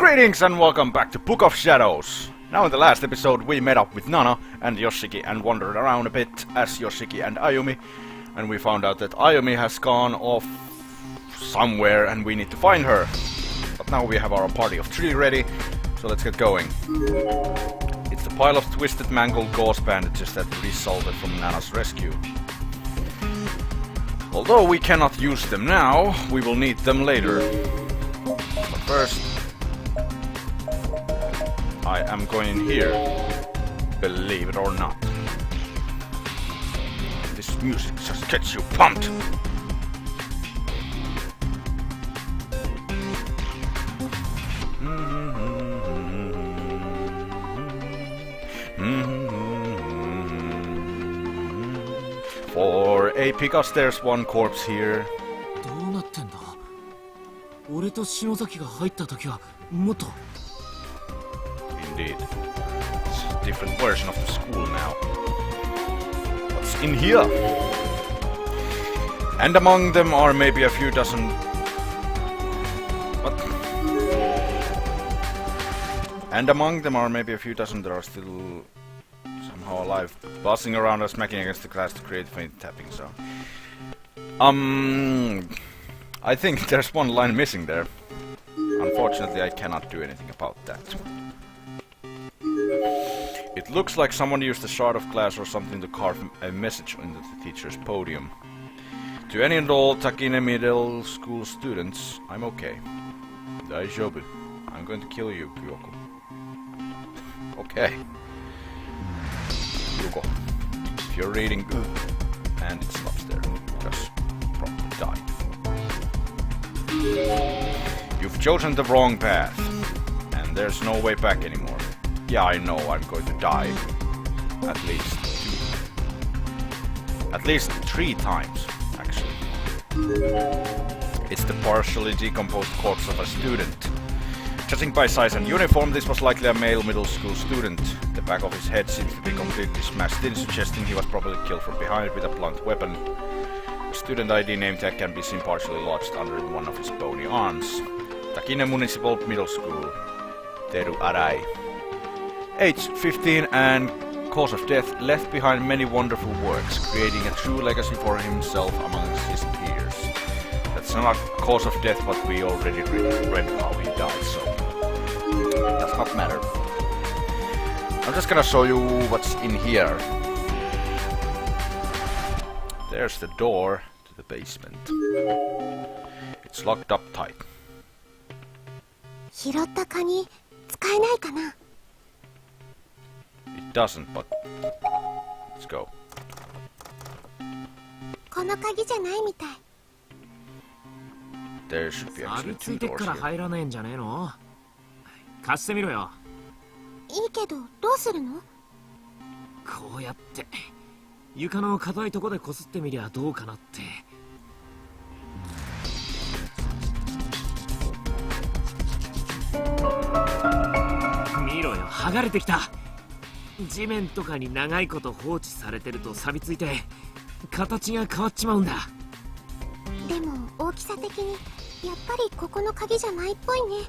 Greetings and welcome back to Book of Shadows. Now in the last episode we met up with Nana and Yoshiki and wandered around a bit as Yoshiki and Ayumi, and we found out that Ayumi has gone off somewhere and we need to find her. But now we have our party of 3 ready, so let's get going. It's the pile of twisted, mangled gauze bandages that resulted from Nana's rescue. Although we cannot use them now, we will need them later. But first, I am going in here, believe it or not. This music just gets you pumped! For a because there's one corpse here. どうなってんだ? 俺と篠崎が入った時はもっと Indeed. It's a different version of the school now. What's in here? And among them are maybe a few dozen... What? And among them are maybe a few dozen that are still somehow alive, buzzing around or smacking against the glass to create faint tapping sound. I think there's one line missing there. Unfortunately, I cannot do anything about that. It looks like someone used a shard of glass or something to carve a message into the teacher's podium. To any and all Takine Middle School students, I'm okay. Daijoubu. I'm going to kill you, Kyoko. Okay. Yuko. If you're reading and it stops there, just probably die. You've chosen the wrong path, and there's no way back anymore. Yeah, I know I'm going to die. At least 3 times, actually. It's the partially decomposed corpse of a student. Judging by size and uniform, this was likely a male middle school student. The back of his head seems to be completely smashed in, suggesting he was probably killed from behind with a blunt weapon. A student ID name tag can be seen partially lodged under one of his bony arms. Takine Municipal Middle School. Teru Arai. Age 15 and cause of death, left behind many wonderful works, creating a true legacy for himself amongst his peers. That's not cause of death, but we already read how he died, so it does not matter. I'm just gonna show you what's in here. There's the door to the basement. It's locked up tight. 拾ったカニ使えないかな? It doesn't, but let's go. この鍵じゃないみたい。 There should be actually 2 doors から here. 入らないんじゃねえの? 貸してみろよ。いいけどどうするの? こうやって床の硬いとこでこすってみりゃどうかなって。見ろよ、剥がれてきた。地面とかに長いこと放置されてると錆びついて形が変わっちまうんだ。でも大きさ的にやっぱりここの鍵じゃないっぽいね。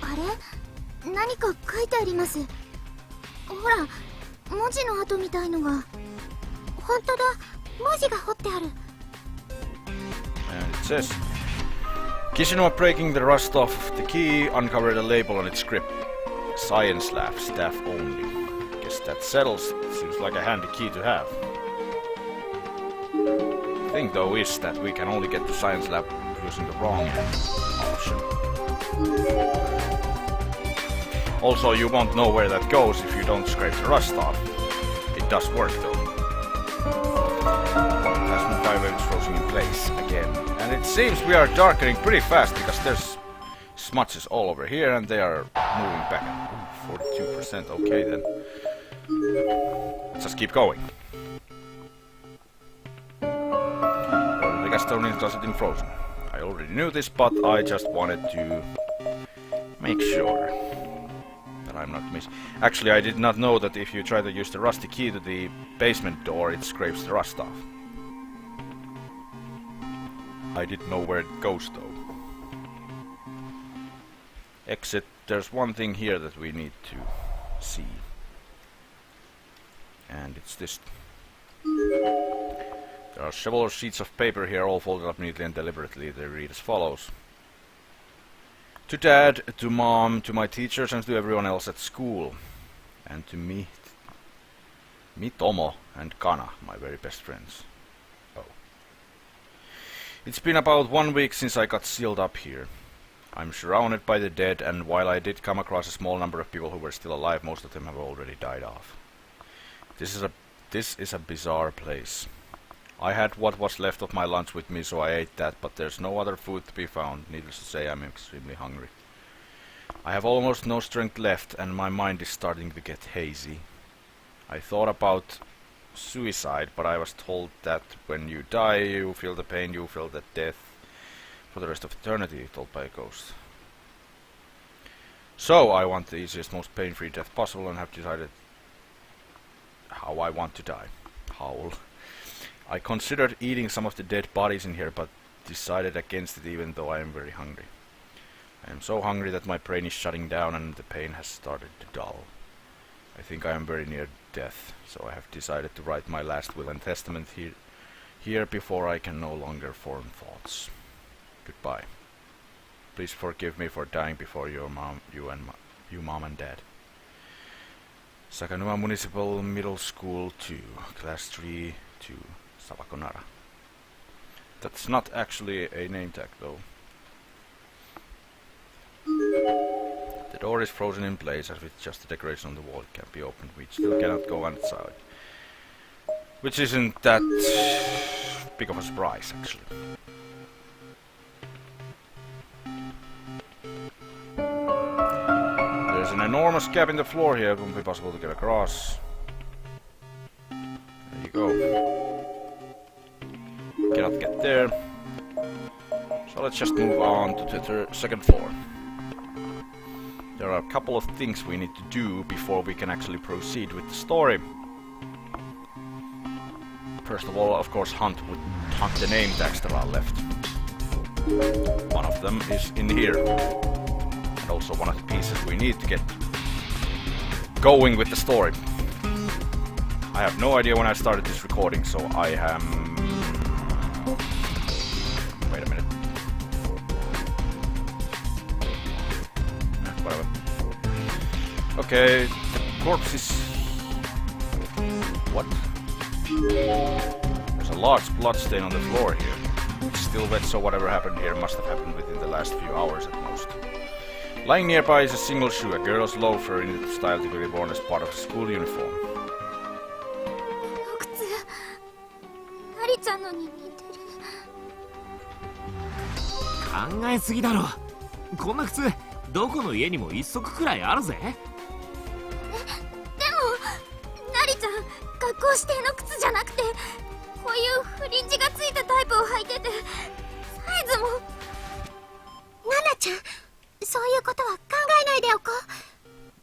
あれ、何か書いてあります。ほら、文字の跡みたいのが。本当だ、文字が彫ってある。 And it says, Kishino breaking the rust off the key uncovered a label on its grip. Science lab, staff only. Guess that settles. Seems like a handy key to have. The thing though is that we can only get to science lab using the wrong option. Also, you won't know where that goes if you don't scrape the rust off. It does work though. Plasma fire waves frozen in place again. And it seems we are darkening pretty fast because there's smudges all over here and they are moving back. Ooh, 42%, okay then. Let's just keep going. The Gaston does it in Frozen. I already knew this, but I just wanted to make sure that I'm not missing. Actually, I did not know that if you try to use the rusty key to the basement door, it scrapes the rust off. I didn't know where it goes though. Exit. There's one thing here that we need to see. And it's this. There are several sheets of paper here, all folded up neatly and deliberately. They read as follows. To Dad, to Mom, to my teachers and to everyone else at school. And to me, Tomo and Kana, my very best friends. Oh. It's been about 1 week since I got sealed up here. I'm surrounded by the dead, and while I did come across a small number of people who were still alive, most of them have already died off. This is a bizarre place. I had what was left of my lunch with me, so I ate that, but there's no other food to be found. Needless to say, I'm extremely hungry. I have almost no strength left, and my mind is starting to get hazy. I thought about suicide, but I was told that when you die, you feel the pain, you feel the death for the rest of eternity, told by a ghost. So I want the easiest, most pain-free death possible, and have decided how I want to die. Howl. I considered eating some of the dead bodies in here, but decided against it even though I am very hungry. I am so hungry that my brain is shutting down and the pain has started to dull. I think I am very near death, so I have decided to write my last will and testament here before I can no longer form thoughts. Goodbye. Please forgive me for dying before you mom and dad. Sakanuma Municipal Middle School 2, Class 3 2, Sawakonara. That's not actually a name tag though. The door is frozen in place as with just a decoration on the wall. It can't be opened. We still cannot go inside. Which isn't that big of a surprise actually. There's an enormous gap in the floor here. It won't be possible to get across. There you go. Cannot get there. So let's just move on to the second floor. There are a couple of things we need to do before we can actually proceed with the story. First of all, of course, hunt the name tags that are left. One of them is in here. And also one of the pieces we need to get going with the story. I have no idea when I started this recording, so I am... Wait a minute. Whatever. Okay, the corpse is... What? There's a large blood stain on the floor here. It's still wet, so whatever happened here must have happened within the last few hours at most. Lying nearby is a single shoe, a girl's loafer in the style to be worn as part of a school uniform.考えすぎだろ。こんな靴どこの家にも一足くらいあるぜ。でもナリちゃん学校指定の靴じゃなくてこういうフリンジがついたタイプを履いててサイズも。ナナちゃん、そういうことは考えないでおこ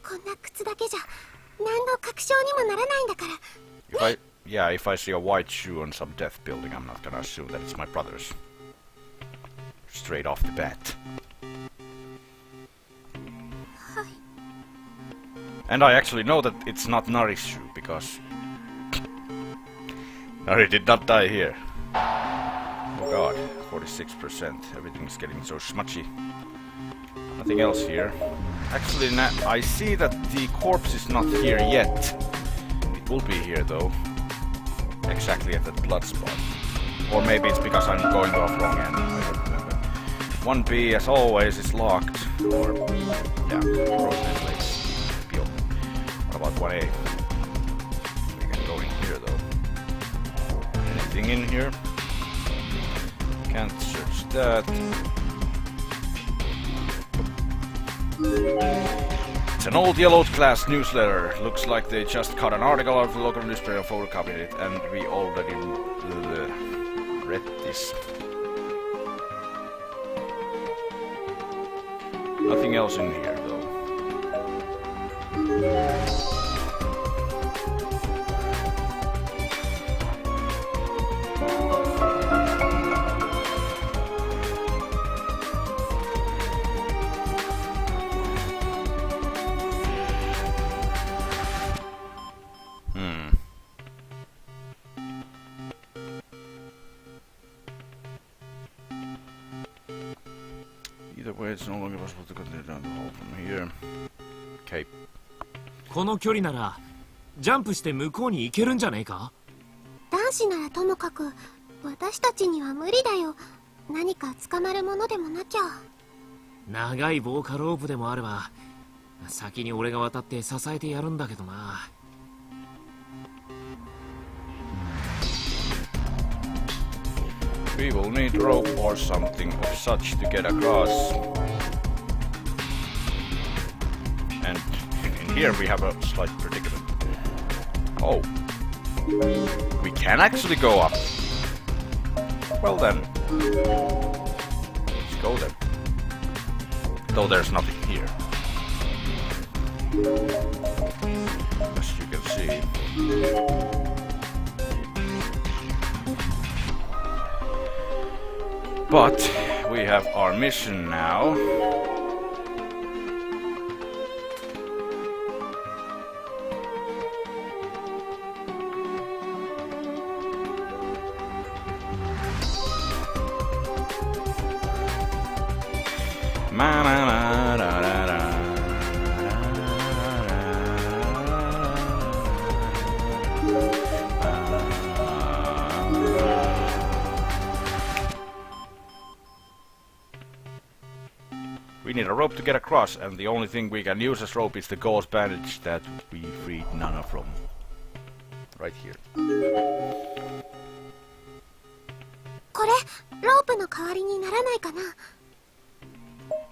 う。こんな靴だけじゃ何の確証にもならないんだから。If I see a white shoe on some death building, I'm not gonna assume that it's my brother's. Straight off the bat. And I actually know that it's not Nari's shoe, because Nari did not die here. Oh god, 46%. Everything's getting so smudgy. Nothing else here. Actually, I see that the corpse is not here yet. It will be here though. Exactly at that blood spot. Or maybe it's because I'm going off wrong end. I don't remember. 1B, as always, is locked. Or, yeah, frozen in place. Be open. What about 1A? We can go in here though. Anything in here? Can't search that. It's an old yellowed class newsletter. Looks like they just cut an article out of the local newspaper and photocopied it, and we already read this. Nothing else in here, though. Either way, it's no longer possible to continue down the hall from here. Okay. この距離ならジャンプして向こうに行けるんじゃねえか。男子ならともかく私たちには無理だよ。何か捕まるものでもなきゃ。長い防火ロープでもあれば先に俺が渡って支えてやるんだけどな。We will need rope or something of such to get across. And in here we have a slight predicament. Oh. We can actually go up. Well then. Let's go then. Though there's nothing here. As you can see. But we have our mission now. We need a rope to get across, and the only thing we can use as rope is the gauze bandage that we freed Nana from. Right here. これロープの代わりにならないかな。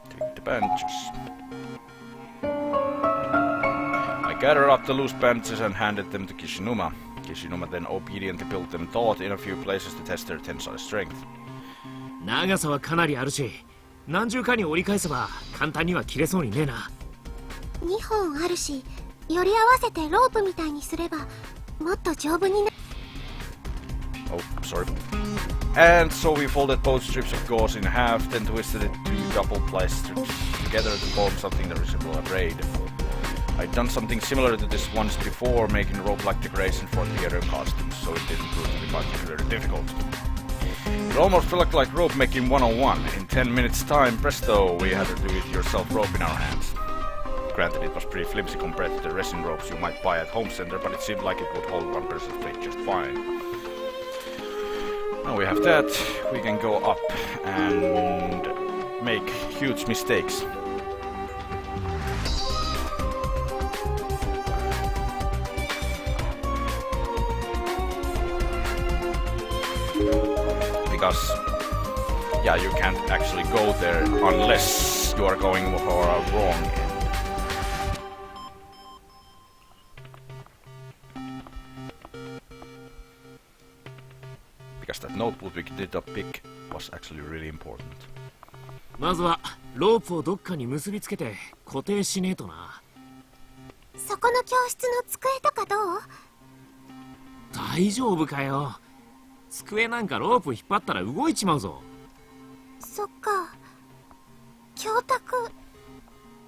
Take the bandages. I gathered up the loose bandages and handed them to Kishinuma. Kishinuma then obediently built them taut in a few places to test their tensile strength. 長さはかなりあるし何重かに折り返せば簡単には切れそうにねえな。2本あるし、より合わせてロープみたいにすればもっと丈夫にな。Oh, sorry. And so we folded both strips of gauze in half, then twisted it two double-ply strips together to form something that resembled a braid. I'd done something similar to this once before, making rope-like decoration for theater costumes, so it didn't prove to be particularly difficult. It almost felt like rope making 101. In 10 minutes time, presto, we had a do-it-yourself rope in our hands. Granted, it was pretty flimsy compared to the resin ropes you might buy at home center, but it seemed like it would hold one person's weight just fine. Now we have that, we can go up and make huge mistakes. Because, yeah, you can't actually go there unless you are going for a wrong end. Because that notebook we did up pick was actually really important. まずはロープをどっかに結びつけて固定しねえとな。そこの教室の机とかどう？大丈夫かよ。机なんかロープ引っ張ったら動いちまうぞ。そっか。教卓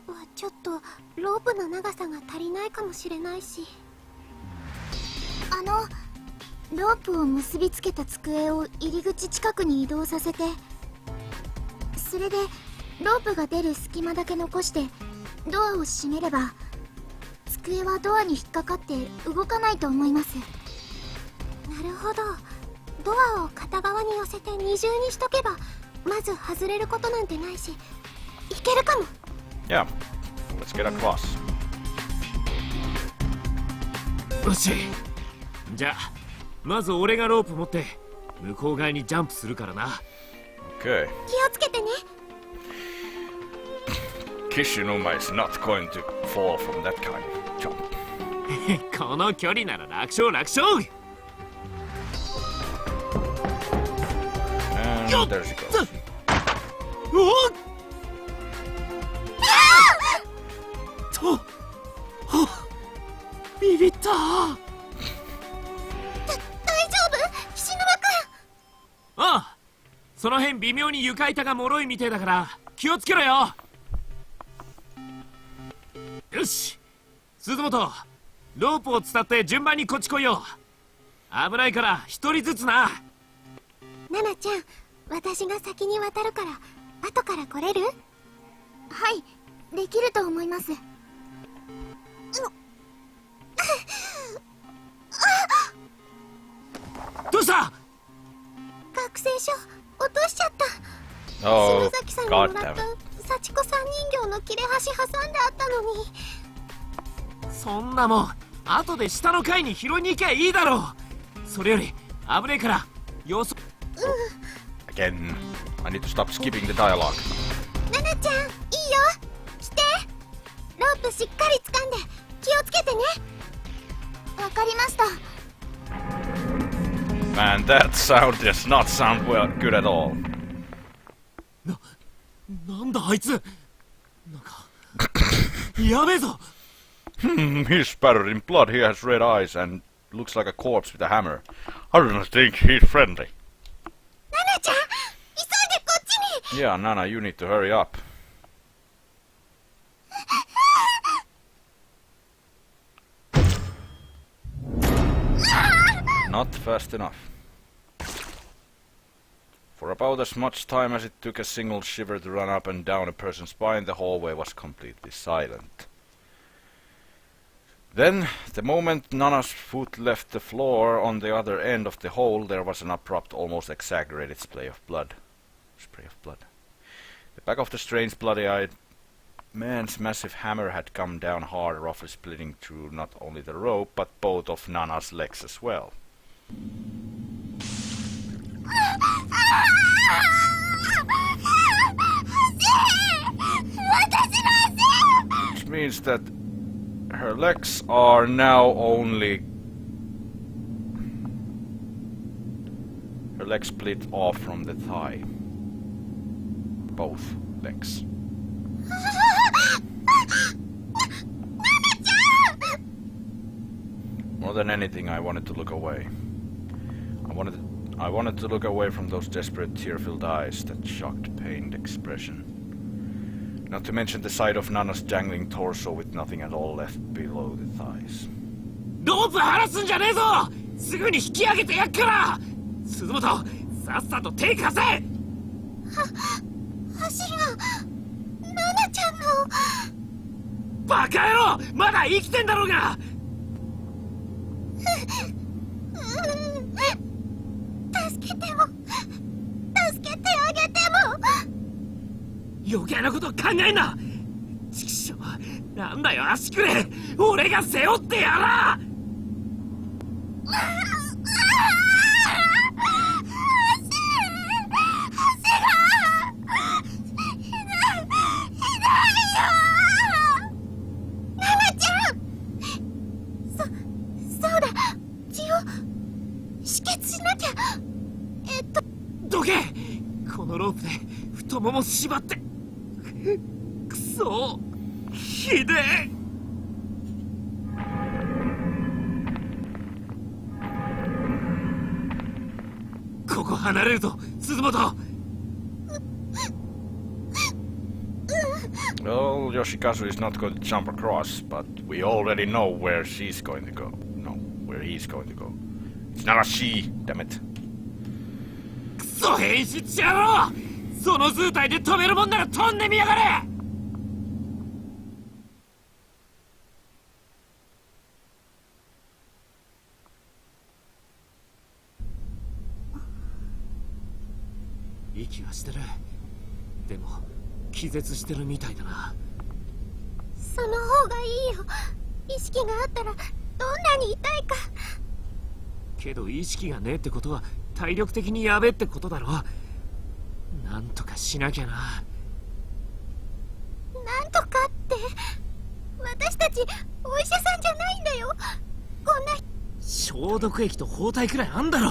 はちょっとロープの長さが足りないかもしれないし。ロープを結びつけた机を入り口近くに移動させて、それでロープが出る隙間だけ残してドアを閉めれば机はドアに引っかかって動かないと思います。なるほど。ドアを片側に寄せて二重にしとけばまず外れることなんてないし、いけるかも。 Yeah, let's get across. よし、じゃあまず俺がロープ持って向こう側にジャンプするからな。 Okay. 気をつけてね。Kishinuma is not going to fall from that kind of jump. この距離なら楽勝楽勝。 And there she goes. おっと、ビビった。大丈夫？岸沼くん。ああ、その辺微妙に床板が脆いみてえだから気をつけろよ。よし、鈴本、ロープを伝って順番にこっち来いよ。危ないから一人ずつな。ナナちゃん、私が先に渡るから後から来れる？できると思います。どうした？学生証落としちゃった。 Oh, 篠崎さんにも god ら damn った it. 幸子さん人形の切れ端挟んであったのに。そんなもん後で下の階に拾いに行きゃいいだろう。それより危ねえから様子。 Again, I need to stop skipping the dialogue. ナナちゃん、いいよ、来て。ロープしっかり掴んで気をつけてね。わかりました。 Man, that sound does not sound well good at all. なんだあいつ。なんかやべえぞ。He's spattered in blood, he has red eyes, and looks like a corpse with a hammer. I don't think he's friendly. ナナちゃん、急いでこっちに。 Yeah, Nana, you need to hurry up. Not fast enough. For about as much time as it took a single shiver to run up and down a person's spine, the hallway was completely silent. Then, the moment Nana's foot left the floor on the other end of the hole, there was an abrupt, almost exaggerated spray of blood. The back of the strange, bloody-eyed man's massive hammer had come down hard, roughly splitting through not only the rope, but both of Nana's legs as well. Which means that her legs are now only... Her legs split off from the thigh. Both legs. More than anything, I wanted to look away. I wanted to look away from those desperate, tear-filled eyes, that shocked, pained expression. Not to mention the sight of Nana's dangling torso with nothing at all left below the thighs. ロープ離すんじゃねえぞ。すぐに引き上げてやっから。鈴本、さっさと手貸せ。足がナナちゃんの。バカ野郎、まだ生きてんだろうが。助けても助けてあげても。余計なこと考えんな。ちくしょう、なんだよ足くれ。俺が背負ってやら。どけ。このロープで太もも縛って。くそ、ひでえ。ここ離れるぞ、鈴本。Well, Yoshikazu is not going to jump across, but we already know where she's going to go. No, where he's going to go. It's not a she, damn it. クソ変質野郎。その図体で止めるもんなら飛んでみやがれ。息はしてる。でも気絶してるみたいだな。その方がいいよ。意識があったらどんなに痛いか。けど意識がねえってことは体力的にやべえってことだろ。なんとかしなきゃな。なんとかって、私たちお医者さんじゃないんだよ。こんな。消毒液と包帯くらいあんだろ。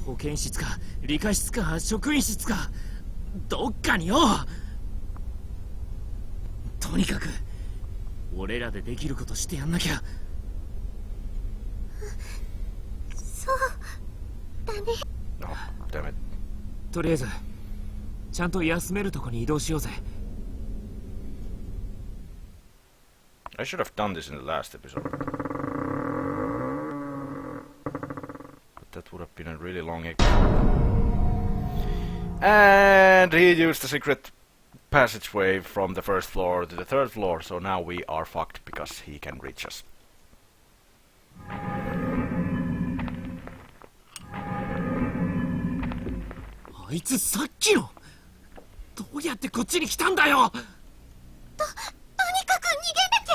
保健室か理科室か職員室かどっかによ。とにかく俺らでできることしてやんなきゃ。そうだね。 Oh, damn it. とりあえずちゃんと休めるとこに移動しようぜ。I should have done this in the last episode. But that would have been a really long episode. And he used the secret passageway from the first floor to the third floor, so now we are fucked because he can reach us. あいつさっきのどうやってこっちに来たんだよ。とにかく逃げなき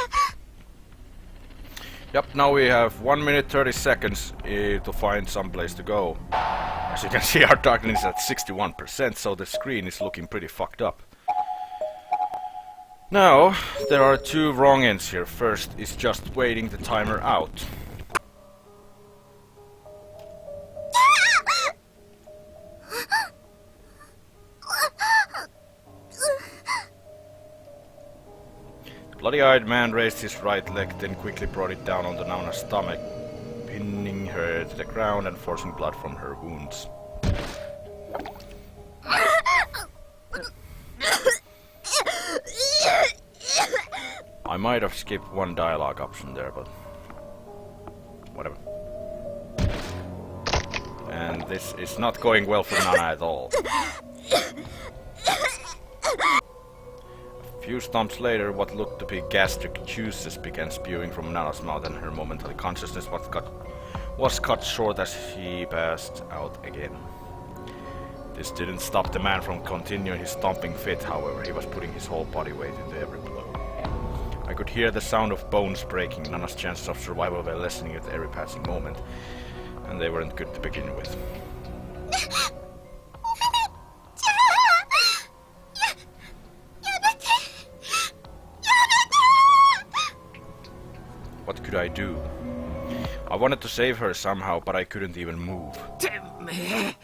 ゃ。 Yep, now we have 1 minute 30 seconds to find some place to go. As you can see, our darkness is at 61%, so the screen is looking pretty fucked up. Now, there are two wrong ends here. First is just waiting the timer out. The bloody-eyed man raised his right leg, then quickly brought it down onto Nana's stomach, pinning her to the ground and forcing blood from her wounds. I might have skipped one dialogue option there, but whatever. And this is not going well for Nana at all. A few stomps later, what looked to be gastric juices began spewing from Nana's mouth, and her momentary consciousness was cut short as she passed out again. This didn't stop the man from continuing his stomping fit, however. He was putting his whole body weight into every blow. I could hear the sound of bones breaking. Nana's chances of survival were lessening with every passing moment, and they weren't good to begin with. What could I do? I wanted to save her somehow, but I couldn't even move. てめえ、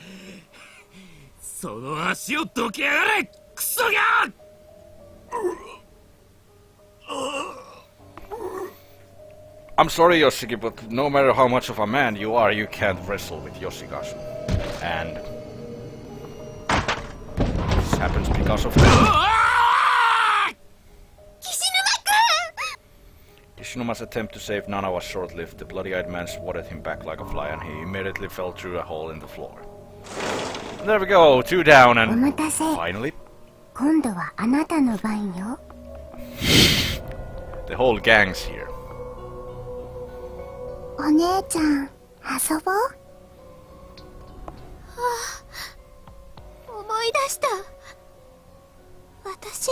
その足をどけやがれ、クソがI'm sorry, Yoshiki, but no matter how much of a man you are, you can't wrestle with Yoshikazu. And this happens because of him. Kishinuma's attempt to save Nana was short-lived. The bloody-eyed man swatted him back like a fly, and he immediately fell through a hole in the floor. And there we go, 2 down, and finally... 今度はあなたの番よ。 The whole gang's here. お姉ちゃん、遊ぼう。思い出した。私、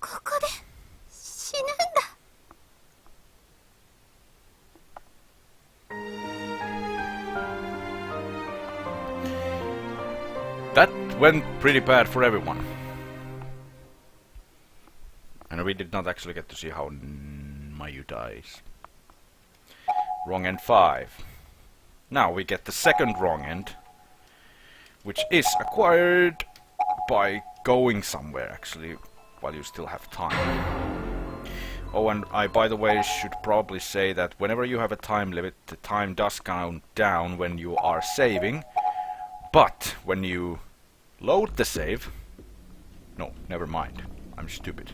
ここで死ぬんだ。That went pretty bad for everyone. And we did not actually get to see how Mayu dies. Wrong end 5. Now we get the second wrong end, which is acquired by going somewhere, actually, while you still have time. Oh, and I, by the way, should probably say that whenever you have a time limit, the time does count down when you are saving, but when you load the save... No, never mind. I'm stupid.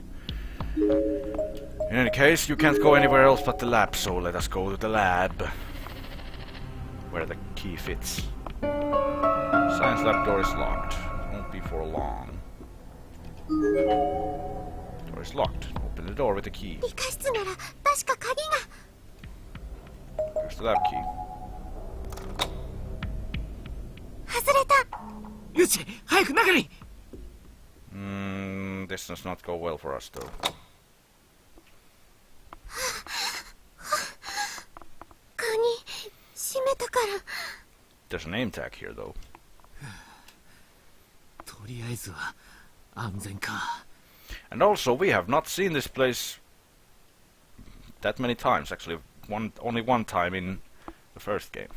In any case, you can't go anywhere else but the lab, so let us go to the lab. Where the key fits. Science lab door is locked. Won't be for long. Door is locked. Open the door with the key. 理科室なら確か鍵が。 Here's the lab key. 外れた。よし、早く中に。This does not go well for us, though. 鍵閉めたから。 There's a name tag here, though. とりあえずは安全か。 And also, we have not seen this place that many times. Actually, only one time in the first game.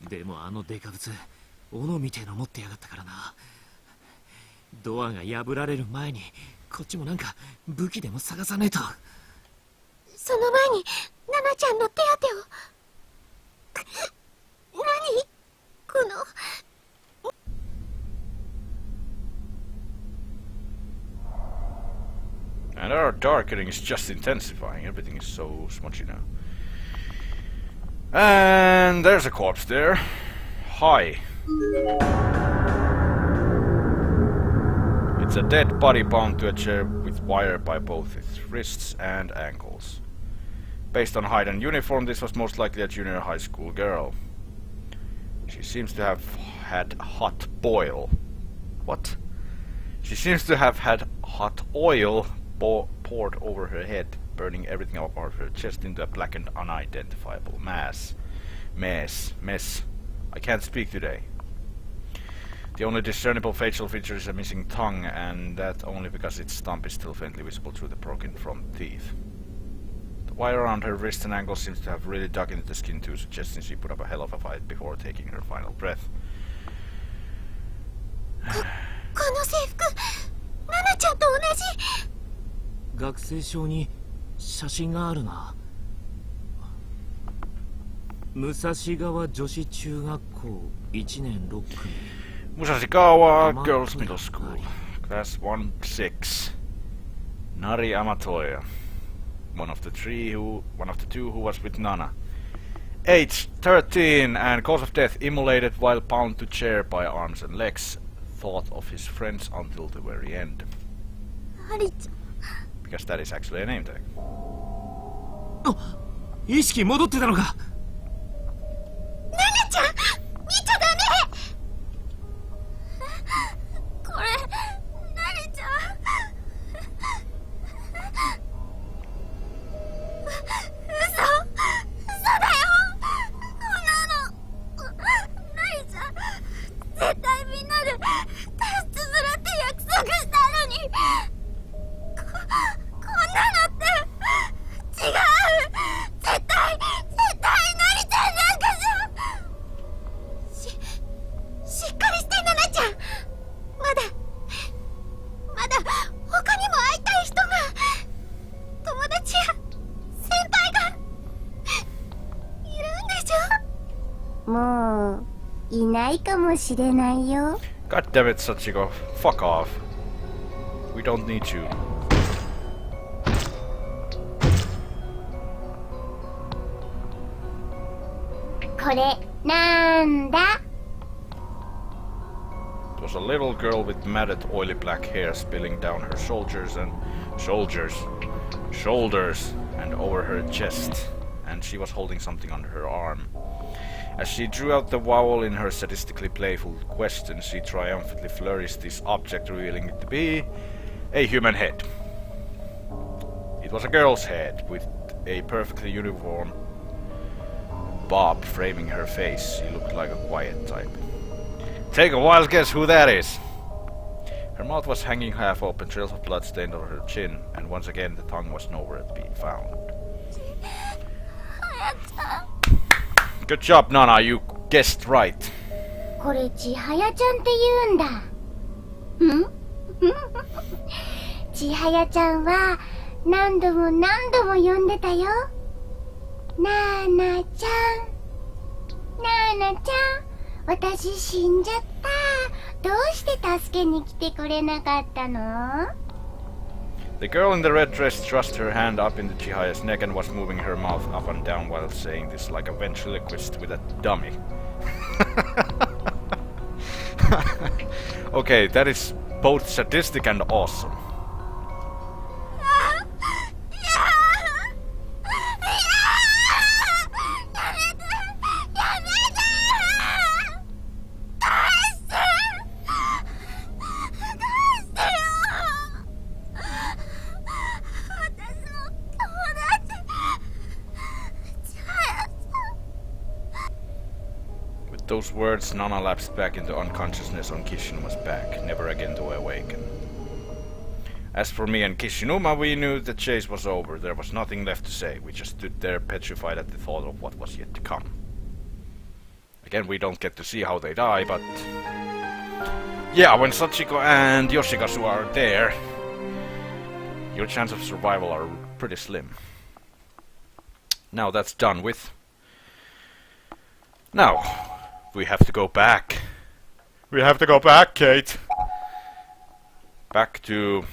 でもあのデカブツ、斧みてえの持ってやがったからな。ドアが破られる前にこっちもなんか武器でも探さねえと。その前にナナちゃんの手当てを。何この。 And our darkening is just intensifying. Everything is so smudgy now. And there's a corpse there. Hi. It's a dead body bound to a chair with wire by both its wrists and ankles. Based on height and uniform, this was most likely a junior high school girl. She seems to have had hot boil. What? She seems to have had hot oil poured over her head, burning everything apart her chest into a blackened, unidentifiable mess. I can't speak today. The only discernible facial feature is a missing tongue, and that only because its stump is still faintly visible through the broken front teeth. The wire around her wrist and ankle seems to have really dug into the skin too, suggesting she put up a hell of a fight before taking her final breath. この制服、ナナちゃんと同じ。学生証に写真があるな。武蔵川女子中学校1年6組。Musashikawa Girls Middle School, Class 1-6. Nari Amatoya, one of the two who was with Nana. Age 13 and cause of death immolated while bound to chair by arms and legs. Thought of his friends until the very end. Because that is actually a name tag. あ、意識戻ってたのか。ナナちゃん、見ちゃダメ。これ、ナリちゃん。嘘だよ。こんなの。ナリちゃん、絶対みんなで脱出するって約束したのに。こんなのって違う。絶対ナリちゃんなんかじゃ。しっかりしてナナちゃん。まだ他にも会いたい人が、友達や先輩がいるんでしょ。もういないかもしれないよ。God damn it, Sachiko. Fuck off. We don't need you.これなんだ。It was a little girl with matted, oily black hair spilling down her shoulders and over her chest, and she was holding something under her arm. As she drew out the vowel in her sadistically playful question, she triumphantly flourished this object, revealing it to be a human head. It was a girl's head, with a perfectly uniform bob framing her face. She looked like a quiet type. Take a wild guess who that is! Her mouth was hanging half open, trails of blood stained on her chin, and once again the tongue was nowhere to be found. Good job, Nana, you guessed right. これ千早ちゃんって言うんだ。千早ちゃんは何度も呼んでたよ。ナナちゃん、私死んじゃった。どうして助けに来てくれなかったの？ The girl in the red dress thrust her hand up into Chihaya's neck and was moving her mouth up and down while saying this like a ventriloquist with a dummy. Okay, that is both sadistic and awesome. With those words, Nana lapsed back into unconsciousness on Kishinuma's back, never again to awaken. As for me and Kishinuma, we knew the chase was over. There was nothing left to say. We just stood there petrified at the thought of what was yet to come. Again, we don't get to see how they die, but... yeah, when Sachiko and Yoshikazu are there, your chance of survival are pretty slim. Now that's done with. Now, we have to go back. We have to go back, Kate! Back to...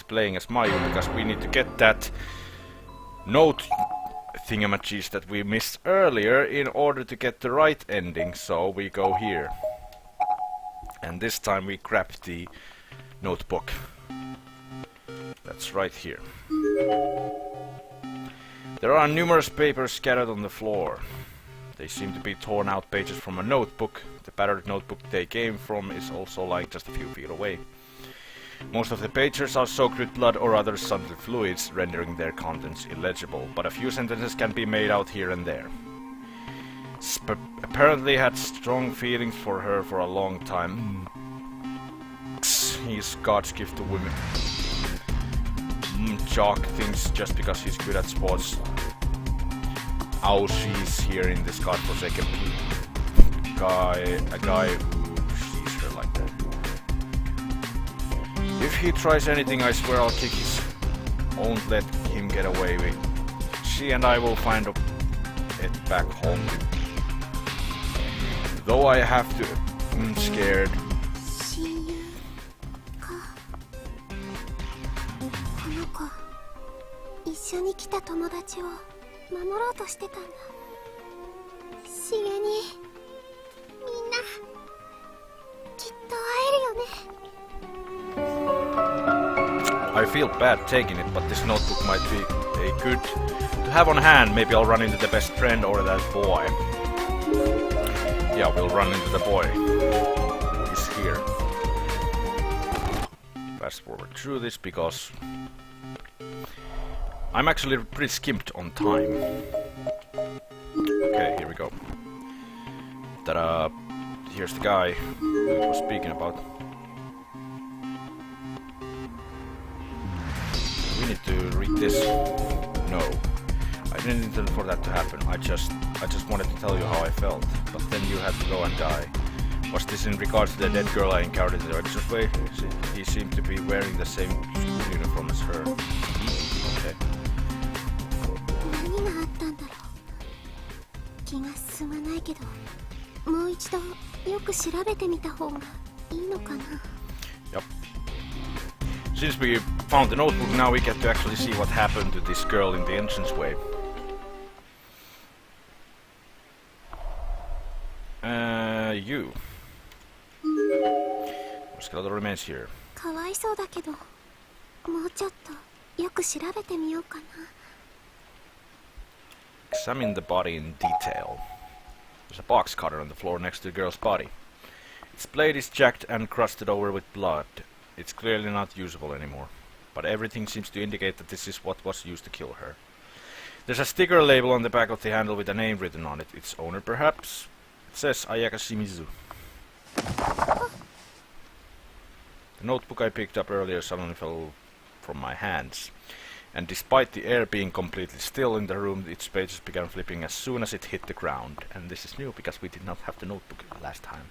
playing as Mayu, because we need to get that note thingamajiggies that we missed earlier in order to get the right ending, so we go here. And this time we grab the notebook. That's right here. There are numerous papers scattered on the floor. They seem to be torn out pages from a notebook. The battered notebook they came from is also lying just a few feet away. Most of the pages are soaked with blood or other subtle fluids, rendering their contents illegible, but a few sentences can be made out here and there. Apparently had strong feelings for her for a long time. He's God's gift to women. Jock thinks just because he's good at sports. Oh, she's here in this godforsaken a guy who sees her like that. If he tries anything, I swear I'll kick his. Won't let him get away with. She and I will find it back home. Though I have to. I'm scared. 一緒に来た友達を守ろうとしてたんだ。しげにみんなきっと会えるよね。 I feel bad taking it, but this notebook might be a good to have on hand. Maybe I'll run into the best friend or that boy. Yeah, we'll run into the boy. He's here. Fast forward through this because I'm actually pretty skimped on time. Okay, here we go. Ta-da! Here's the guy we were speaking about. We need to read this. No, I didn't intend for that to happen. I just wanted to tell you how I felt. But then you had to go and die. Was this in regards to the dead girl I encountered in the expressway? He seemed to be wearing the same school uniform as her. Okay. 何があったんだろう。気が進まないけど、もう一度よく調べてみた方がいいのかな。Yep. Since we found the notebook, now we get to actually see what happened to this girl in the entranceway. You. Skeletal remains here. かわいそうだけど、もうちょっとよく調べてみようかな。Examine the body in detail. There's a box cutter on the floor next to the girl's body. Its blade is jagged and crusted over with blood. It's clearly not usable anymore, but everything seems to indicate that this is what was used to kill her. There's a sticker label on the back of the handle with a name written on it. Its owner, perhaps? It says Ayaka Shimizu. The notebook I picked up earlier suddenly fell from my hands, and despite the air being completely still in the room, its pages began flipping as soon as it hit the ground. And this is new because we did not have the notebook last time.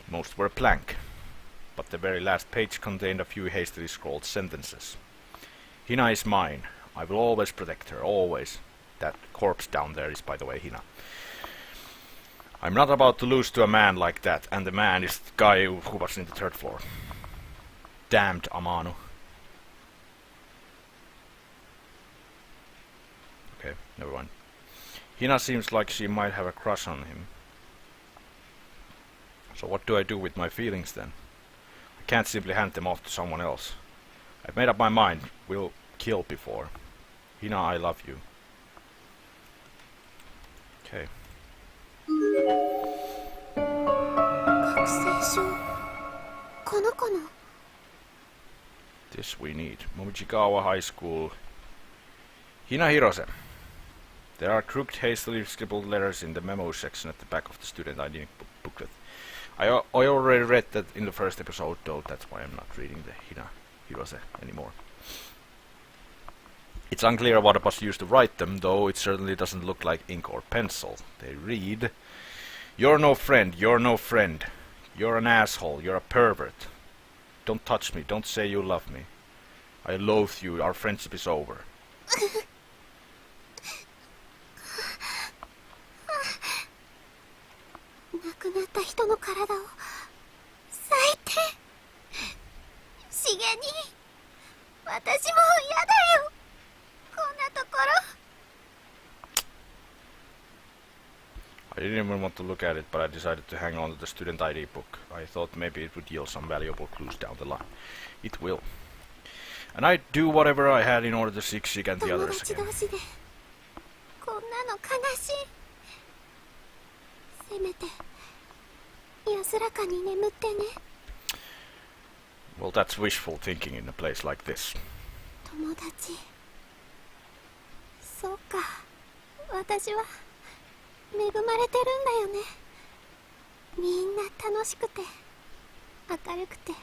Most were blank, but the very last page contained a few hastily scrawled sentences. Hina is mine. I will always protect her, always. That corpse down there is, by the way, Hina. I'm not about to lose to a man like that, and the man is the guy who was in the third floor. Damned Amano. Okay, never mind. Hina seems like she might have a crush on him. So what do I do with my feelings then? I can't simply hand them off to someone else. I've made up my mind. We'll kill before. Hina, I love you. Okay. 学生証。この子の。This we need. Momijigawa High School. Hina Hirose. There are crooked, hastily scribbled letters in the memo section at the back of the student ID booklet. I already read that in the first episode, though. That's why I'm not reading the Hina Hirose anymore. It's unclear what was used to write them, though it certainly doesn't look like ink or pencil. They read, "You're no friend, you're no friend. You're an asshole, you're a pervert. Don't touch me, don't say you love me. I loathe you, our friendship is over." 亡くなった人の体を最低。しげに、私も嫌だよ。こんなところ。I didn't even want to look at it, but I decided to hang on to the student ID book. I thought maybe it would yield some valuable clues down the line. It will. And I do whatever I had in order to seek Shig and the 友 others 達 again. 同士でこんなの悲しい。せめて安らかに眠ってね。 Well, that's wishful thinking in a place like this. 友達。そうか、私は恵まれてるんだよね。みんな楽しくて明るくて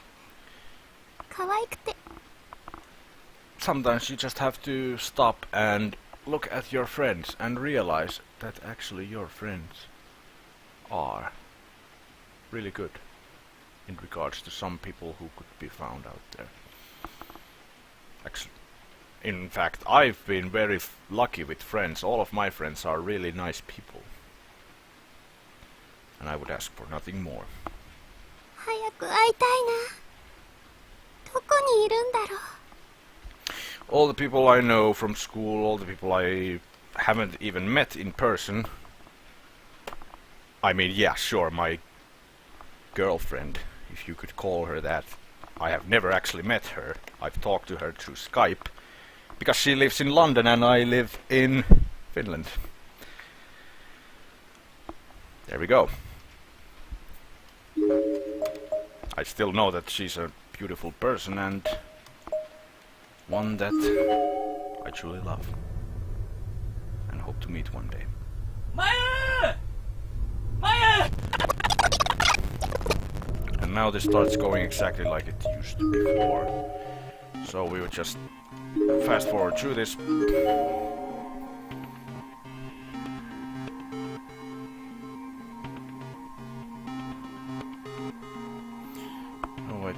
可愛くて。 Sometimes you just have to stop and look at your friends and realize that actually your friends are really good in regards to some people who could be found out there. Actually, in fact, I've been very lucky with friends. All of my friends are really nice people. And I would ask for nothing more. 早く会いたいな。どこにいるんだろう。 All the people I know from school, all the people I haven't even met in person. I mean, yeah, sure, my girlfriend, if you could call her that. I have never actually met her. I've talked to her through Skype. Because she lives in London and I live in Finland. There we go. I still know that she's a beautiful person and one that I truly love and hope to meet one day. Mayu! Mayu! And now this starts going exactly like it used to before. So we would just fast forward through this. Oh wait.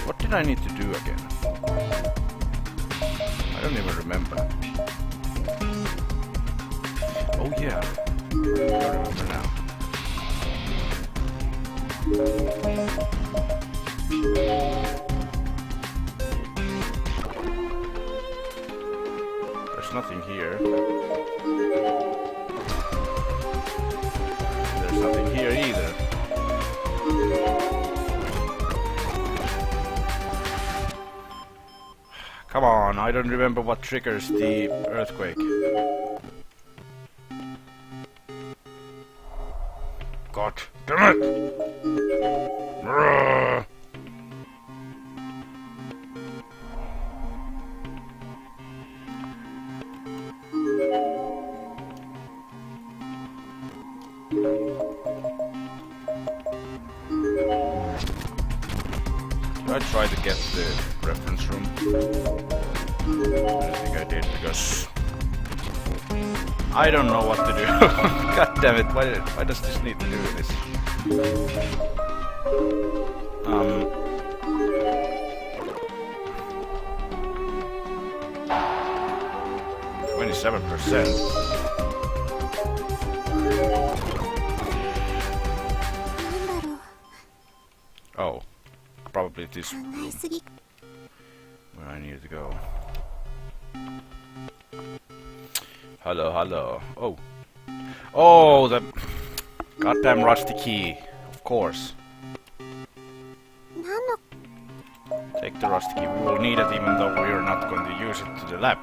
What did I need to do again? I don't even remember. Oh yeah, I remember now. There's nothing here. There's nothing here either. Come on, I don't remember what triggers the earthquake. God damn it! Brrr. Did I try to get the reference room? I don't think I did because I don't know what to do. God damn it! Why does this need to do this? 27%. Oh, probably this room where I needed to go. Hello, hello. Oh. Oh, the goddamn rusty key. Of course. Take the rusty key. We will need it even though we are not going to use it to the lab.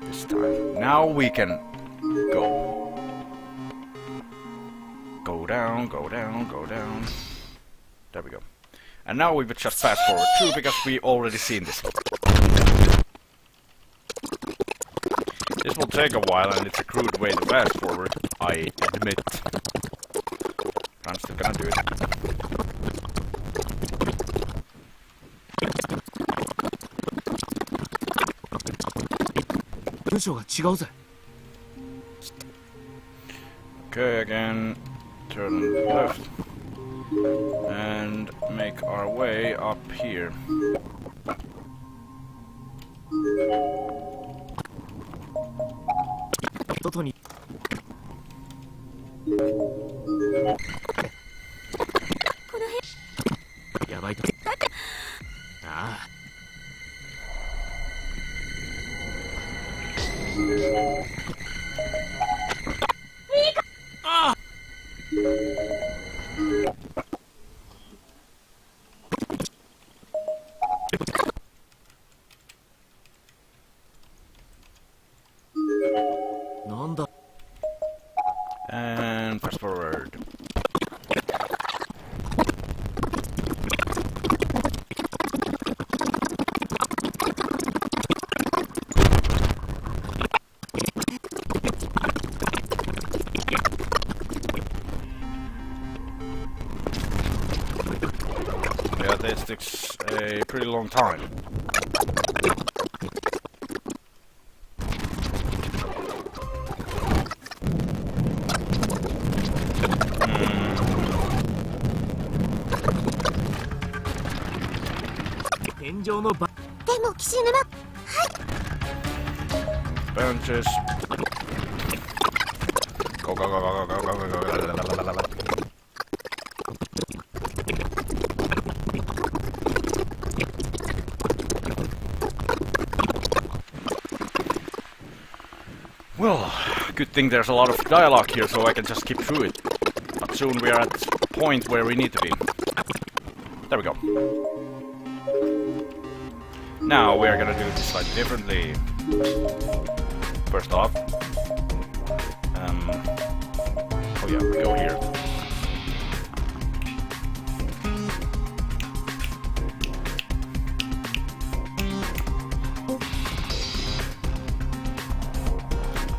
This time. Now we can go. Go down, go down, go down. There we go. And now we would just fast forward through because we already seen this. This will take a while and it's a crude way to fast forward, I admit. I'm still gonna do it. Okay, again, turn left and make our way up here. なんだ And fast forward. Yeah, this takes a pretty long time. Benches. Go, go, go, go, go, go, go, go, go, la, la, la, la, la. Well, good thing there's a lot of dialogue here, so I can just skip through it. But soon we are at the point where we need to be. There we go. Now we are gonna do this slightly differently. First off, oh yeah, we go here.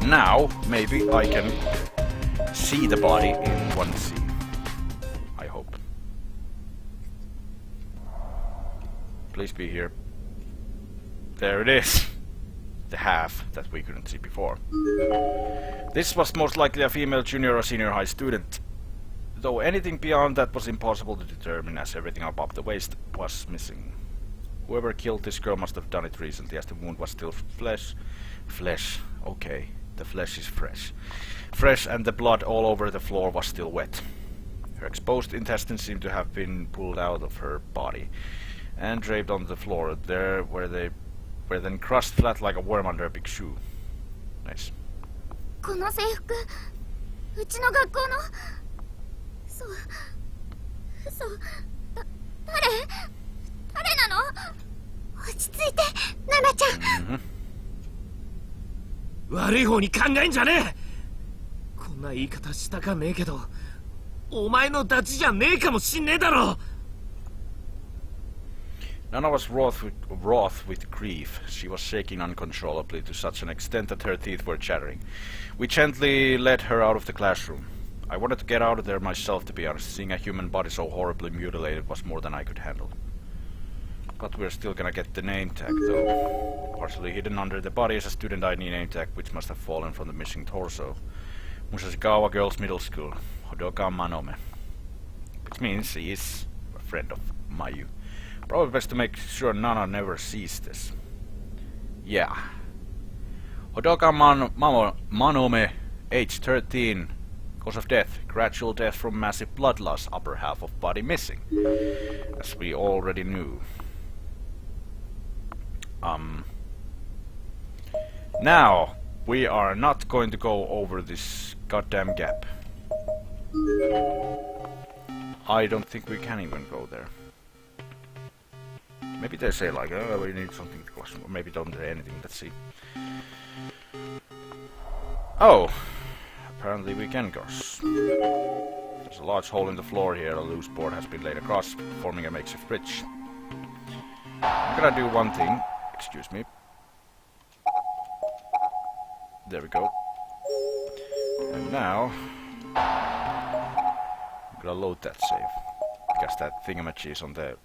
Now, maybe I can see the body in one scene. I hope. Please be here. There it is. The half that we couldn't see before. This was most likely a female junior or senior high student. Though anything beyond that was impossible to determine, as everything above the waist was missing. Whoever killed this girl must have done it recently, as the wound was still flesh. Flesh, okay. The flesh is fresh. Fresh, and the blood all over the floor was still wet. Her exposed intestines seemed to have been pulled out of her body and draped on the floor. There where they were then crushed flat like a worm under a big shoe. Nice. この制服、うちの学校の。そう誰なの？落ち着いて、ナナちゃん。悪い方に考えんじゃねえ。こんな言い方したかねえけど、お前のダチじゃねえかもしんねえだろ。Nana was wroth with grief. She was shaking uncontrollably to such an extent that her teeth were chattering. We gently led her out of the classroom. I wanted to get out of there myself, to be honest. Seeing a human body so horribly mutilated was more than I could handle. But we're still gonna get the name tag, though. Partially hidden under the body is a student ID name tag, which must have fallen from the missing torso. Musashikawa Girls Middle School, Hodoka Manome. Which means he is a friend of Mayu. Probably best to make sure Nana never sees this. Yeah. Hodoka Manome, age 13. Cause of death, gradual death from massive blood loss, upper half of body missing. As we already knew. Now, we are not going to go over this goddamn gap. I don't think we can even go there. Maybe they say like, oh, we need something to cross, or maybe don't say anything, let's see. Oh! Apparently we can cross. There's a large hole in the floor here, a loose board has been laid across, forming a makeshift bridge. I'm gonna do one thing, excuse me. There we go. And now, I'm gonna load that save, because that thingamajig on the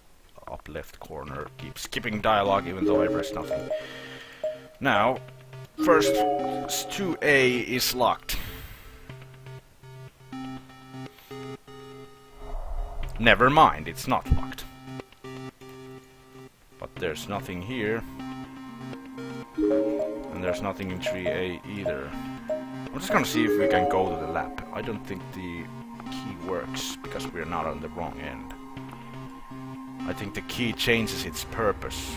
up left corner keeps skipping dialogue even though I press nothing. Now, first 2A is locked. Never mind, it's not locked. But there's nothing here. And there's nothing in 3A either. I'm just gonna see if we can go to the lab. I don't think the key works because we're not on the wrong end. I think the key changes its purpose.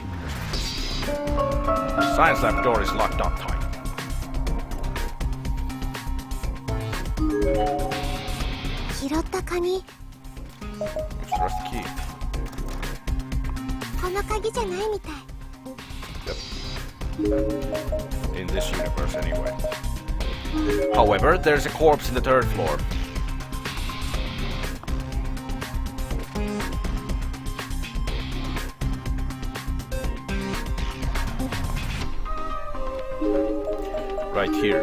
Science lab door is locked up tight. 拾った鍵、 Extra key. この鍵じゃないみたい。 In this universe, anyway. However, there's a corpse in the third floor. Right here.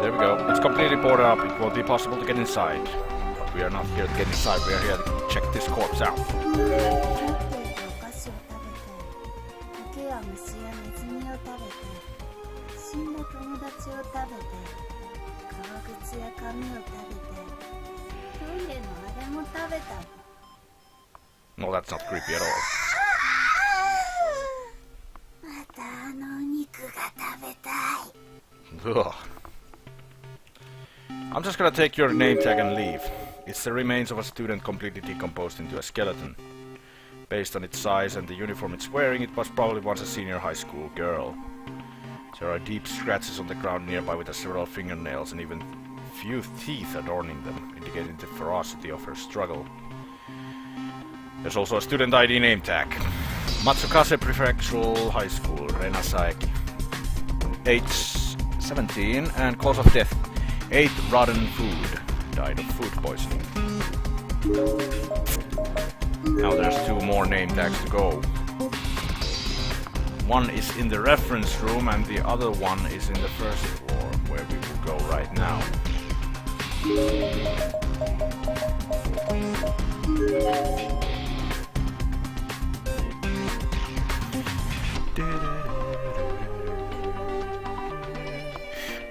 There we go. It's completely boarded up. It won't be possible to get inside. But we are not here to get inside. We are here to check this corpse out. お菓子を食べて、池や虫やネズミを食べて、死んだ友達を食べて、革靴や紙を食べて、トイレのあれも食べた。 No, that's not creepy at all. またあのお肉が食べたい。 Ugh. I'm just gonna take your name tag and leave. It's the remains of a student completely decomposed into a skeleton. Based on its size and the uniform it's wearing, it was probably once a senior high school girl. There are deep scratches on the ground nearby with several fingernails and even few teeth adorning them, indicating the ferocity of her struggle. There's also a student ID name tag. Matsukase Prefectural High School, Renasaeki. Age 17 and cause of death. Ate rotten food. Died of food poisoning. Now there's 2 more name tags to go. One is in the reference room and the other one is in the first floor, where we will go right now.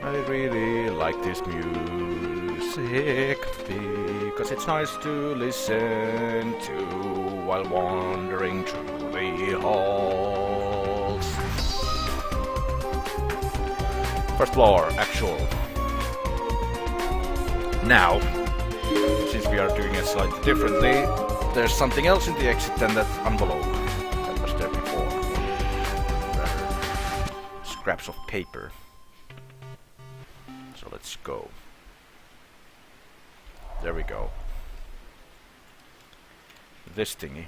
I really like this music because it's nice to listen to while wandering through the halls. First floor, actual. Now, since we are doing it slightly differently, there's something else in the exit than that envelope that was there before. Rather, scraps of paper. So let's go. There we go. This thingy.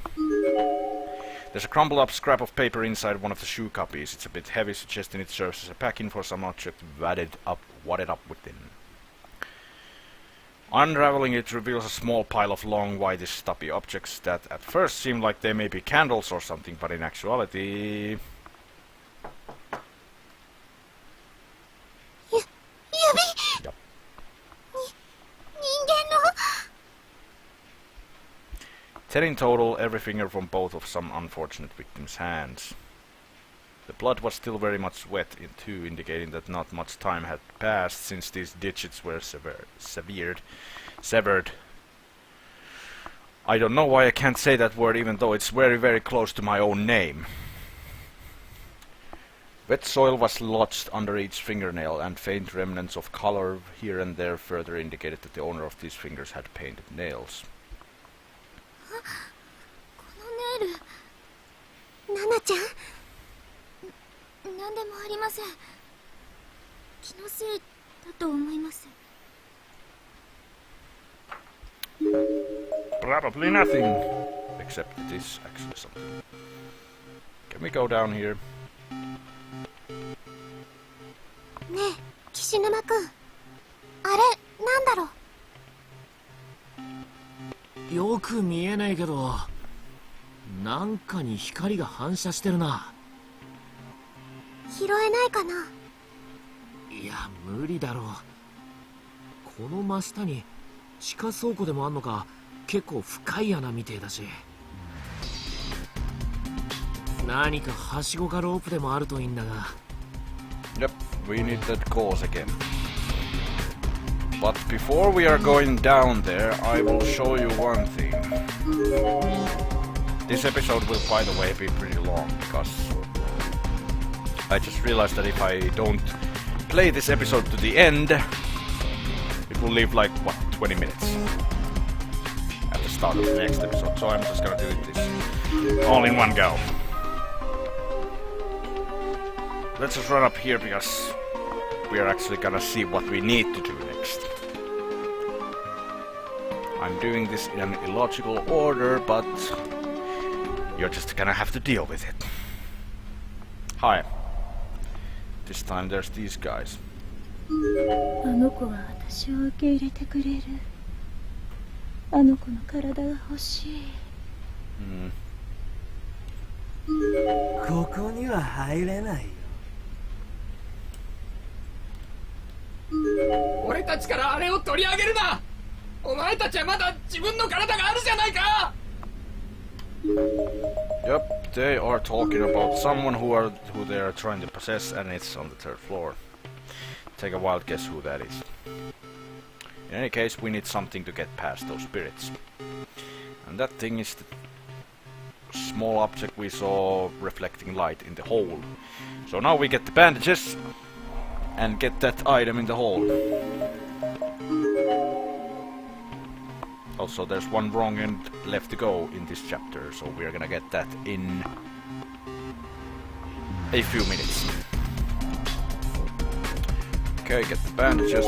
There's a crumpled up scrap of paper inside one of the shoe copies. It's a bit heavy, suggesting it serves as a packing for some object wadded up within. Unraveling it reveals a small pile of long, whitish, stumpy objects that at first seem like they may be candles or something, but in actuality... Yep. Ten in total, every finger from both of some unfortunate victims' hands. The blood was still very much wet too, indicating that not much time had passed since these digits were severed. I don't know why I can't say that word even though it's very, very close to my own name. Wet soil was lodged under each fingernail, and faint remnants of color here and there further indicated that the owner of these fingers had painted nails. このネイル、ナナちゃん、なんでもありません。気のせいだと思います。 Probably nothing, except it is actually something. Can we go down here? ねえ、岸沼くん、あれなんだろう。よく見えないけど、なんかに光が反射してるな。拾えないかな。いや、無理だろう。この真下に地下倉庫でもあんのか、結構深い穴みてえだし。何かはしごかロープでもあるといいんだが。Yep, we need that cause again. But before we are going down there, I will show you one thing. This episode will, by the way, be pretty long, because I just realized that if I don't play this episode to the end, it will leave like, what, 20 minutes at the start of the next episode, so I'm just gonna do this all in one go. let's just run up here because we are actually gonna see what we need to do next. I'm doing this in an illogical order, but you're just gonna have to deal with it. Hi. This time there's these guys. あの子は私を受け入れてくれる。あの子の体が欲しい。ここには入れないよ。俺たちからあれを取り上げるな。お前たちはまだ自分の体があるじゃないか。 Yep, they are talking about someone who they are trying to possess, and it's on the 3rd floor. Take a wild guess who that is. In any case, we need something to get past those spirits. And that thing is the small object we saw reflecting light in the hole. So now we get the bandages and get that item in the hole. Also, there's one wrong end left to go in this chapter, so we're gonna get that in a few minutes. Okay, get the bandages.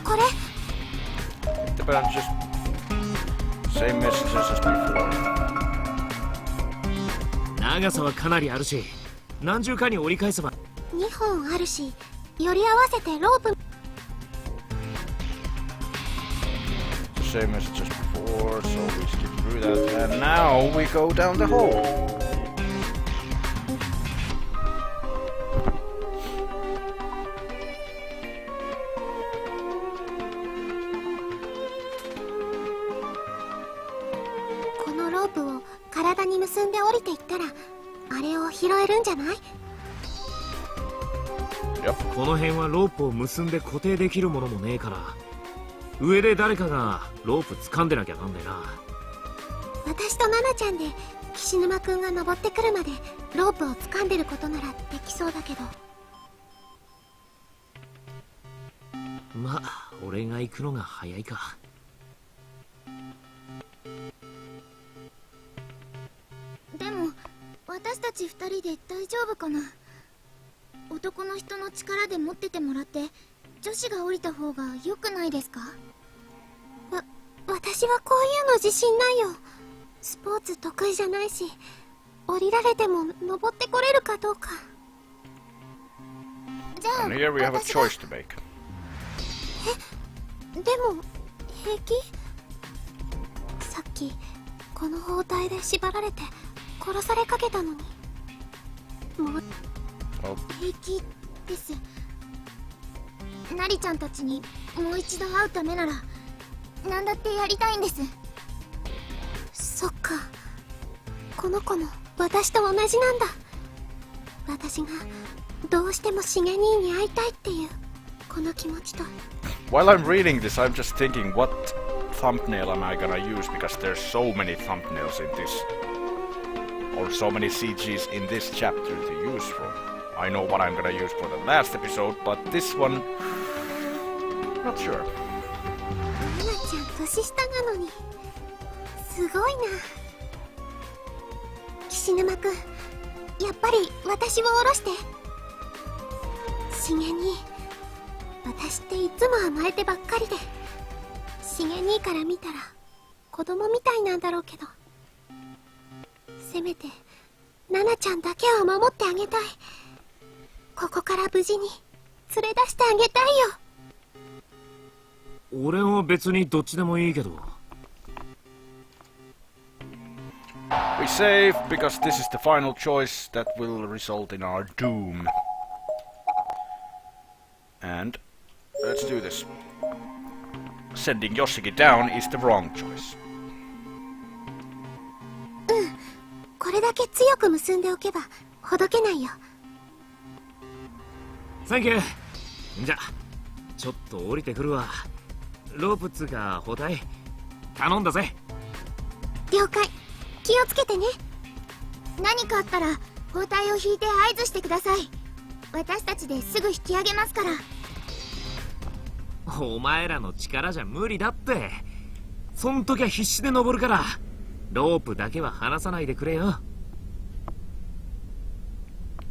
これ Get the bandages. Same messages as before. 長さはかなりあるし、何重かに折り返せば。2本あるし、より合わせてロープ。 Same message as before, so we skip through that, and now we go down the hole. Yep. この辺はロープを結んで固定できるものもねえから、上で誰かがロープ掴んでなきゃなんねえな。私とナナちゃんで岸沼くんが登ってくるまでロープを掴んでることならできそうだけど。まあ俺が行くのが早いか。でも私たち2人で大丈夫かな。男の人の力で持っててもらって女子が降りた方が良くないですか？私はこういうの自信ないよ。スポーツ得意じゃないし、降りられても登ってこれるかどうか。じゃあ And here we have a choice to make. でも平気？さっきこの包帯で縛られて殺されかけたのに。もう平気です。ナリちゃんたちにもう一度会うためなら何だってやりたいんです。そっか、この子も私と同じなんだ。私がどうしてもしげ兄に会いたいっていうこの気持ちと。 While I'm reading this, I'm just thinking, what thumbnail am I gonna use? Because there's so many thumbnails in this, or so many CGs in this chapter to use from. I know what I'm gonna use for the last episode, but this one, not sure. ナナちゃん年下なのにすごいな。岸沼くん、やっぱり私を降ろして。しげ兄、私っていつも甘えてばっかりで、しげ兄から見たら子供みたいなんだろうけど、せめてナナちゃんだけは守ってあげたい。ここから無事に連れ出してあげたいよ。俺は別にどっちでもいいけど。We save because this is the final choice that will result in our doom. And let's do this. Sending Yoshiki down is the wrong choice. これだけ強く結んでおけばほどけないよ。サンキュー。じゃちょっと降りてくるわ。ロープっつうか包帯頼んだぜ。了解。気をつけてね。何かあったら包帯を引いて合図してください。私たちですぐ引き上げますから。お前らの力じゃ無理だって。そん時は必死で登るから、ロープだけは離さないでくれよ。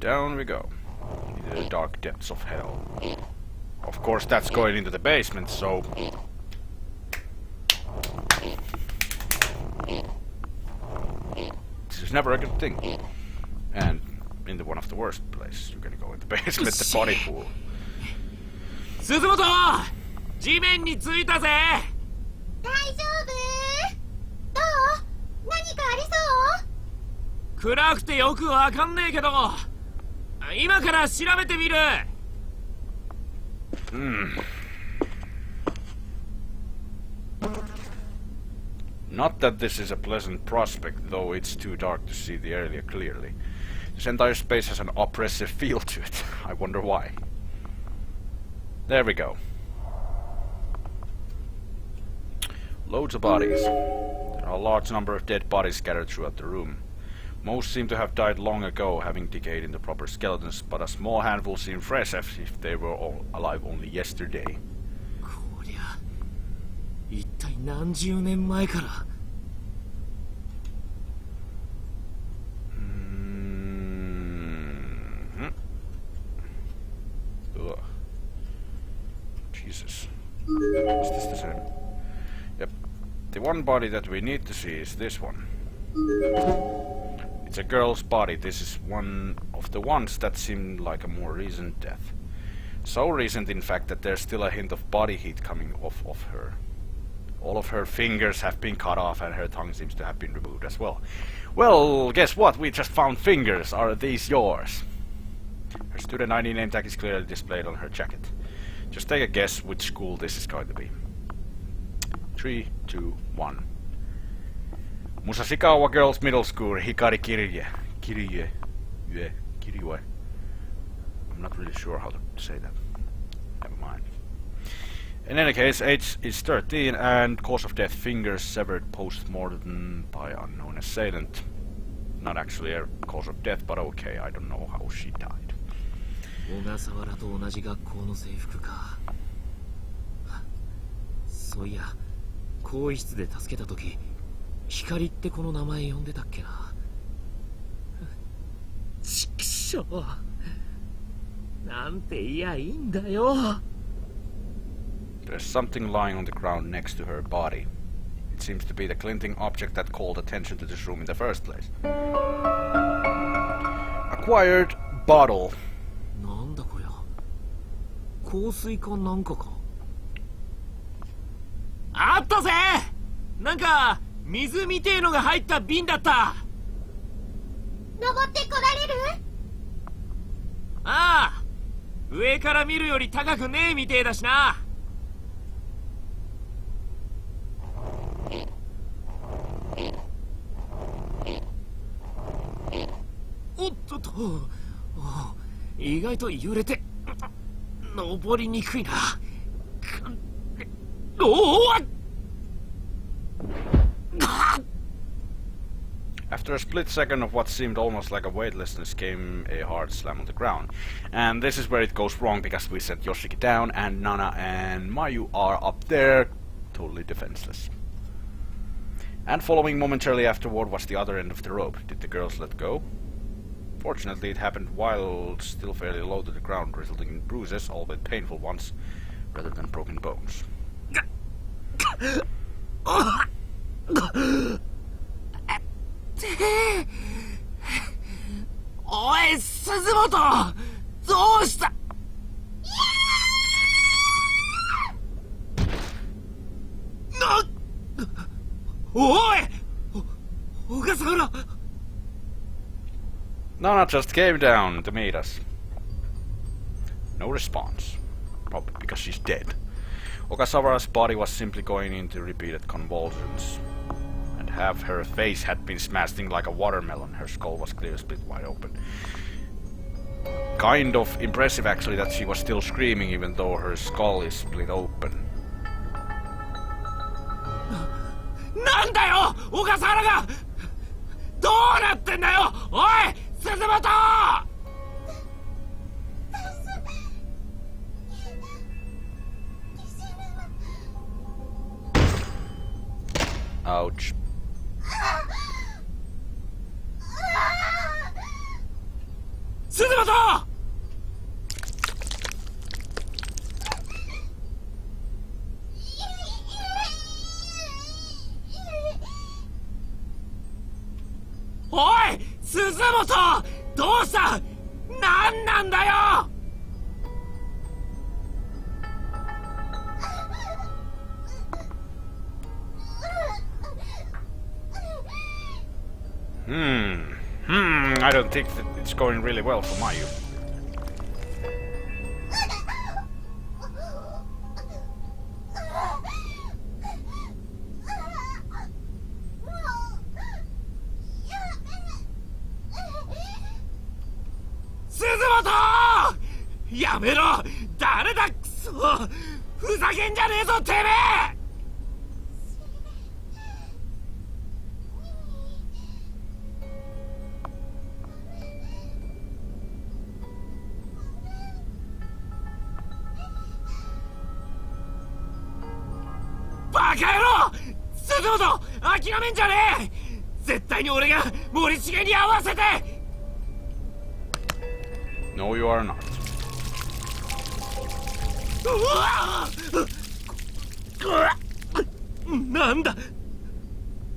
Down we go. Into the dark depths of hell. Of course, that's going into the basement, so... This is never a good thing. And into one of the worst places. You're gonna go in the basement, the body pool. 鈴本地面についたぜ。大丈夫？どう？何かありそう？暗くてよくわかんねえけど、今から調べてみる。Not that this is a pleasant prospect, though it's too dark to see the area clearly. This entire space has an oppressive feel to it. I wonder why. There we go. Loads of bodies. There are a large number of dead bodies scattered throughout the room. Most seem to have died long ago, having decayed into proper skeletons, but a small handful seem fresh as if they were all alive only yesterday. こりゃ一体何十年前から。Ugh. Jesus. Is this the same? Yep. The one body that we need to see is this one. It's a girl's body. This is one of the ones that seemed like a more recent death. So recent, in fact, that there's still a hint of body heat coming off of her. All of her fingers have been cut off and her tongue seems to have been removed as well. Well, guess what? We just found fingers. Are these yours? Her student ID name tag is clearly displayed on her jacket. Just take a guess which school this is going to be. 3, 2, 1. Musashikawa Girls Middle School, Hikari Kirye. Kirye. Yeah, Kirye. I'm not really sure how to say that. Never mind. In any case, age is 13 and cause of death fingers severed post-mortem by unknown assailant. Not actually a cause of death, but okay, I don't know how she died. 小笠原と同じ学校の制服か。そういや、更衣室で助けた時、光ってこの名前呼んでたっけな。ちくしょう。なんて言やいいんだよ。There's something lying on the ground next to her body. It seems to be the glinting object that called attention to this room in the first place. Acquired bottle. なんだこりゃ。香水かなんかか。あったぜ。なんか水みてえのが入った瓶だった。登ってこられる？ああ、上から見るより高くねえみてえだしな。おっとっと、意外と揺れて登りにくいな。おお。After a split second of what seemed almost like a weightlessness came a hard slam on the ground. And this is where it goes wrong because we sent Yoshiki down and Nana and Mayu are up there, totally defenseless. And following momentarily afterward was the other end of the rope. Did the girls let go? Fortunately, it happened while still fairly low to the ground, resulting in bruises, albeit painful ones, rather than broken bones. おい、鈴本、どうした？おい、小笠原。Nana just came down to meet us. No response. Probably because she's dead. Ogasawara's body was simply going into repeated convulsions. And half her face had been smashed in like a watermelon. Her skull was clearly split wide open. Kind of impressive actually that she was still screaming even though her skull is split open. なんだよ、小笠原が。どうなってんだよ、おい、鈴本。Ouch. 鈴本、おい鈴本どうした、なんなんだよ。I don't think that it's going really well for Mayu. Suzumoto! やめろ、誰だ、クソ、ふざけんじゃねえぞてめえ。バカ野郎、鈴本、諦めんじゃねえ。絶対に俺が森重に合わせて。No, you are not. なんだ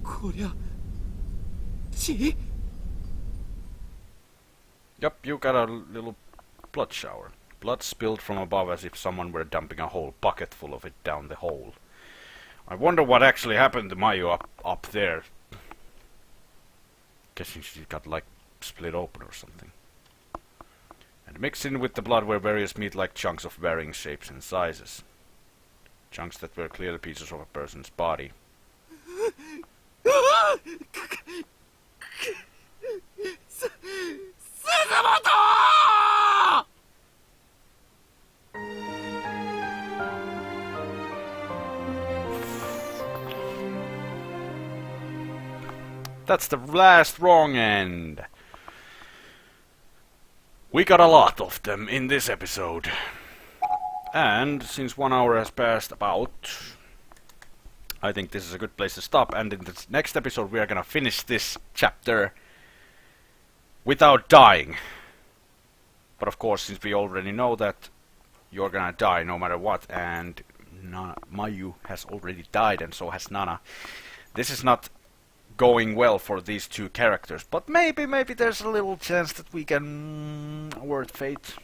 こりゃ、血。 Yup, you got a little blood shower. Blood spilled from above as if someone were dumping a whole bucket full of it down the hole. I wonder what actually happened to Mayu up there. Guessing she got like split open or something. And mixed in with the blood were various meat-like chunks of varying shapes and sizes. Chunks that were clearly pieces of a person's body. That's the last wrong end. We got a lot of them in this episode. And since 1 hour has passed about, I think this is a good place to stop, and in the next episode we are gonna finish this chapter without dying. But of course, since we already know that you're gonna die no matter what, and Mayu has already died and so has Nana, this is not going well for these two characters, but maybe there's a little chance that we can avert fate.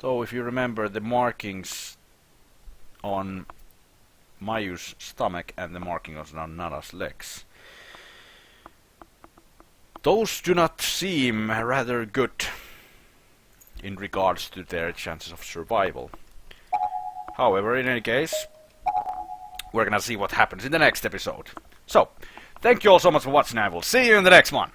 So if you remember the markings on Mayu's stomach and the markings on Nana's legs, those do not seem rather good in regards to their chances of survival. However, in any case, we're gonna see what happens in the next episode. So, thank you all so much for watching, and I will see you in the next one.